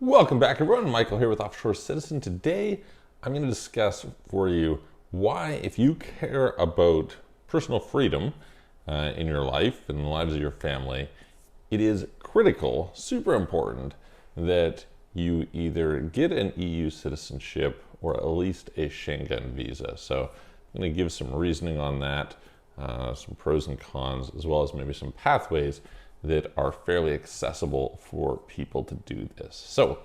Welcome back, everyone. Michael here with Offshore Citizen. Today, I'm going to discuss for you why, if you care about personal freedom in your life and the lives of your family, it is critical, super important, that you either get an EU citizenship or at least a Schengen visa. So I'm going to give some reasoning on that, some pros and cons, as well as maybe some pathways that are fairly accessible for people to do this. So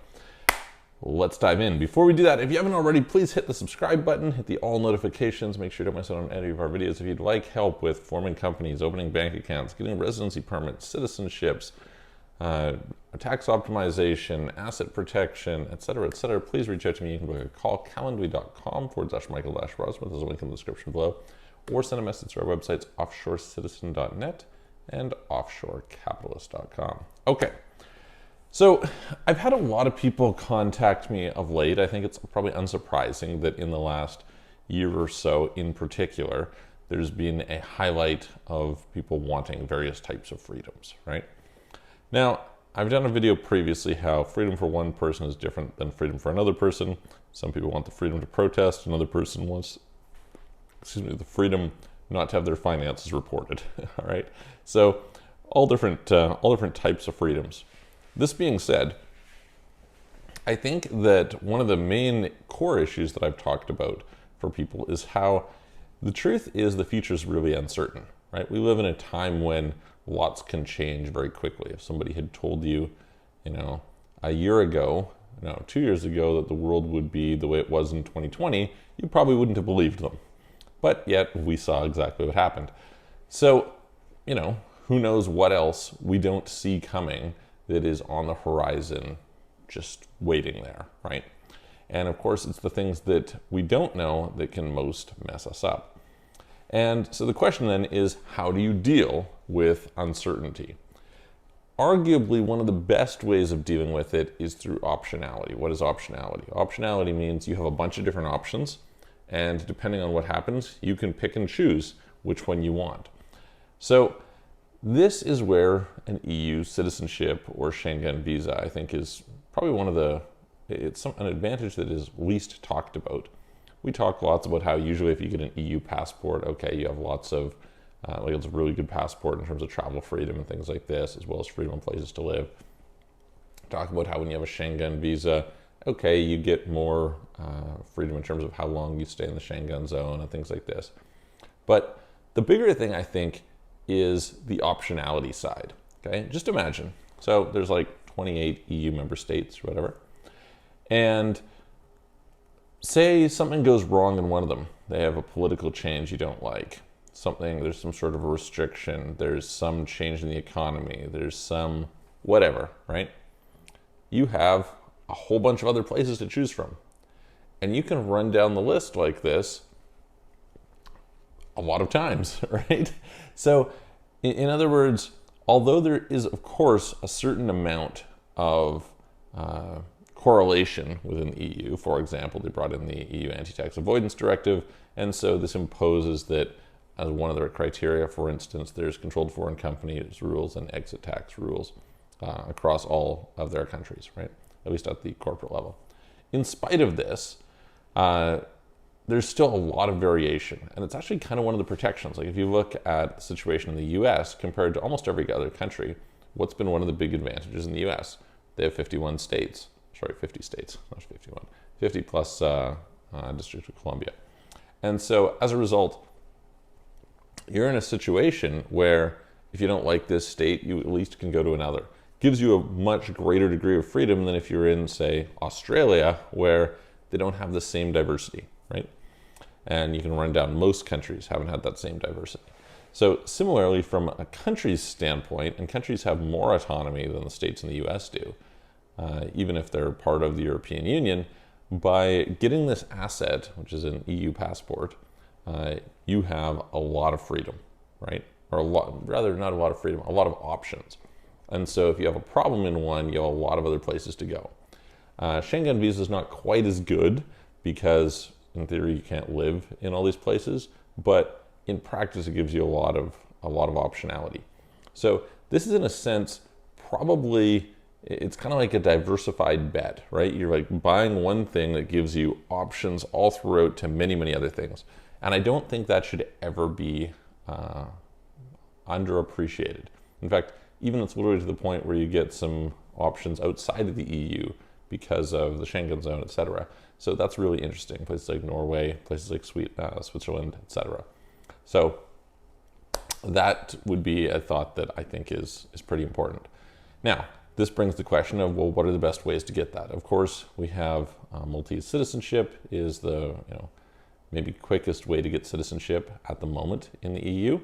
let's dive in. Before we do that, if you haven't already, please hit the subscribe button, hit the all notifications, make sure you don't miss out on any of our videos. If you'd like help with forming companies, opening bank accounts, getting residency permits, citizenships, tax optimization, asset protection, etc., please reach out to me. You can book a call, calendly.com/Michael-Rosmuth. There's a link in the description below, or send a message to our websites, offshorecitizen.net and offshorecapitalist.com. Okay, so I've had a lot of people contact me of late. I think it's probably unsurprising that in the last year or so in particular, there's been a highlight of people wanting various types of freedoms, right? Now, I've done a video previously how freedom for one person is different than freedom for another person. Some people want the freedom to protest, another person wants, the freedom not to have their finances reported. All right, so all different types of freedoms. This being said, I think that one of the main core issues that I've talked about for people is how the truth is the future is really uncertain, right? We live in a time when lots can change very quickly. If somebody had told you, a year ago, 2 years ago, that the world would be the way it was in 2020, you probably wouldn't have believed them. But yet we saw exactly what happened. So, who knows what else we don't see coming that is on the horizon, just waiting there, right? And of course, it's the things that we don't know that can most mess us up. And so the question then is, how do you deal with uncertainty? Arguably, one of the best ways of dealing with it is through optionality. What is optionality? Optionality means you have a bunch of different options, and depending on what happens, you can pick and choose which one you want. So this is where an EU citizenship or Schengen visa, I think, is probably an advantage that is least talked about. We talk lots about how usually if you get an EU passport, okay, you have lots of, it's a really good passport in terms of travel freedom and things like this, as well as freedom in places to live. Talk about how when you have a Schengen visa, okay, you get more freedom in terms of how long you stay in the Schengen zone and things like this. But the bigger thing, I think, is the optionality side, okay? Just imagine. So there's like 28 EU member states or whatever. And say something goes wrong in one of them. They have a political change you don't like. There's some sort of a restriction. There's some change in the economy. There's some whatever, right? You have a whole bunch of other places to choose from. And you can run down the list like this a lot of times, right? So in other words, although there is, of course, a certain amount of correlation within the EU, for example, they brought in the EU Anti-Tax Avoidance Directive, and so this imposes that as one of their criteria, for instance, there's controlled foreign companies rules and exit tax rules across all of their countries, right? At least at the corporate level. In spite of this, there's still a lot of variation, and it's actually kind of one of the protections. Like if you look at the situation in the US compared to almost every other country, what's been one of the big advantages in the US? They have 50 states, not 51, 50 plus District of Columbia. And so as a result, you're in a situation where if you don't like this state, you at least can go to another. Gives you a much greater degree of freedom than if you're in, say, Australia, where they don't have the same diversity, right? And you can run down most countries haven't had that same diversity. So similarly, from a country's standpoint, and countries have more autonomy than the states in the US do, even if they're part of the European Union, by getting this asset, which is an EU passport, you have a lot of freedom, right? Or a lot of options. And so if you have a problem in one, you have a lot of other places to go. Schengen visa is not quite as good because in theory you can't live in all these places, but in practice it gives you a lot of optionality. So this is in a sense probably it's kind of like a diversified bet, right? You're like buying one thing that gives you options all throughout to many, many other things. And I don't think that should ever be underappreciated. In fact, even it's literally to the point where you get some options outside of the EU because of the Schengen zone, etc. So that's really interesting. Places like Norway, places like Switzerland, etc. So that would be a thought that I think is pretty important. Now, this brings the question of, well, what are the best ways to get that? Of course, we have Maltese citizenship is the maybe quickest way to get citizenship at the moment in the EU.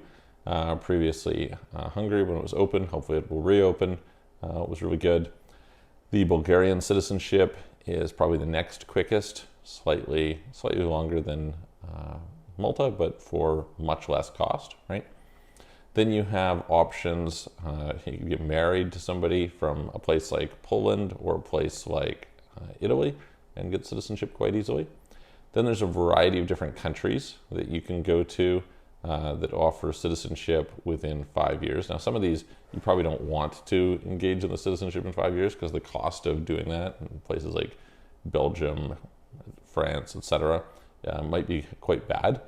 Previously, Hungary, when it was open, hopefully it will reopen, was really good. The Bulgarian citizenship is probably the next quickest, slightly longer than Malta, but for much less cost, right? Then you have options. You can get married to somebody from a place like Poland or a place like Italy and get citizenship quite easily. Then there's a variety of different countries that you can go to that offer citizenship within 5 years. Now, some of these you probably don't want to engage in the citizenship in 5 years because the cost of doing that in places like Belgium, France, etc., might be quite bad.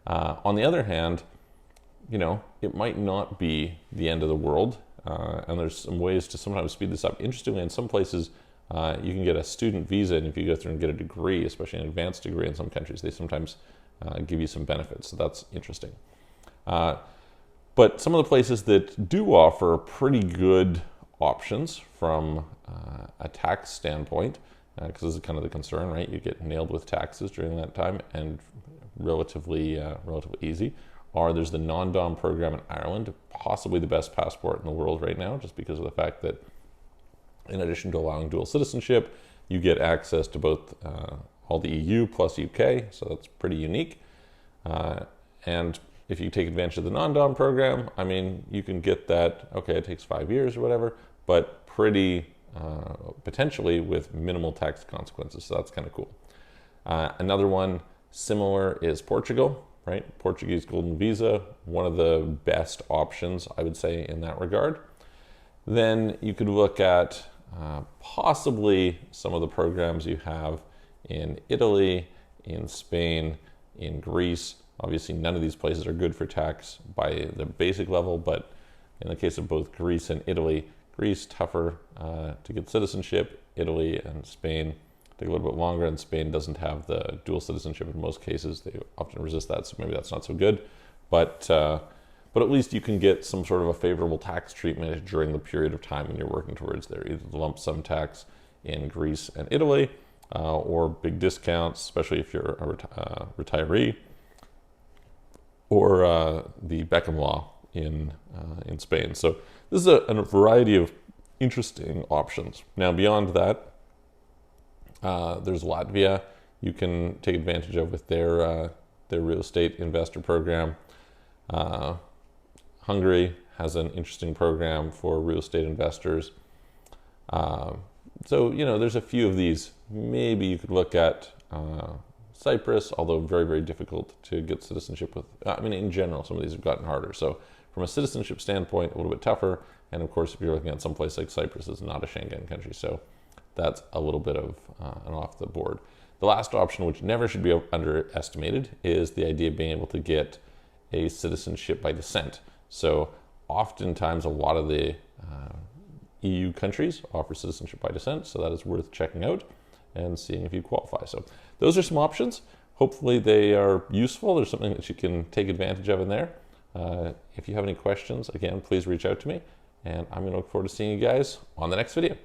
On the other hand, it might not be the end of the world, and there's some ways to sometimes speed this up. Interestingly, in some places, you can get a student visa, and if you go through and get a degree, especially an advanced degree in some countries, they sometimes give you some benefits, so that's interesting. But some of the places that do offer pretty good options from a tax standpoint, because this is kind of the concern, right? You get nailed with taxes during that time, and relatively easy. There's the non-dom program in Ireland, possibly the best passport in the world right now, just because of the fact that in addition to allowing dual citizenship, you get access to both all the EU plus UK, so that's pretty unique. And if you take advantage of the non-dom program, I mean, you can get that, okay, it takes 5 years or whatever, but pretty potentially with minimal tax consequences, so that's kind of cool. Another one similar is Portugal. Right? Portuguese golden visa, one of the best options, I would say, in that regard. Then you could look at possibly some of the programs you have in Italy, in Spain, in Greece. Obviously, none of these places are good for tax by the basic level, but in the case of both Greece and Italy, Greece, tougher to get citizenship. Italy and Spain take a little bit longer, and Spain doesn't have the dual citizenship in most cases. They often resist that, so maybe that's not so good. But at least you can get some sort of a favorable tax treatment during the period of time when you're working towards there, either the lump sum tax in Greece and Italy, or big discounts, especially if you're a retiree, or the Beckham law in Spain. So this is a variety of interesting options. Now, beyond that, there's Latvia you can take advantage of with their real estate investor program. Hungary has an interesting program for real estate investors. So, there's a few of these. Maybe you could look at Cyprus, although very, very difficult to get citizenship with. In general, some of these have gotten harder. So from a citizenship standpoint, a little bit tougher. And of course, if you're looking at some place like Cyprus, it's not a Schengen country. So that's a little bit of an off the board. The last option, which never should be underestimated, is the idea of being able to get a citizenship by descent. So oftentimes a lot of the EU countries offer citizenship by descent, so that is worth checking out and seeing if you qualify. So those are some options. Hopefully they are useful. There's something that you can take advantage of in there. If you have any questions, again, please reach out to me, and I'm going to look forward to seeing you guys on the next video.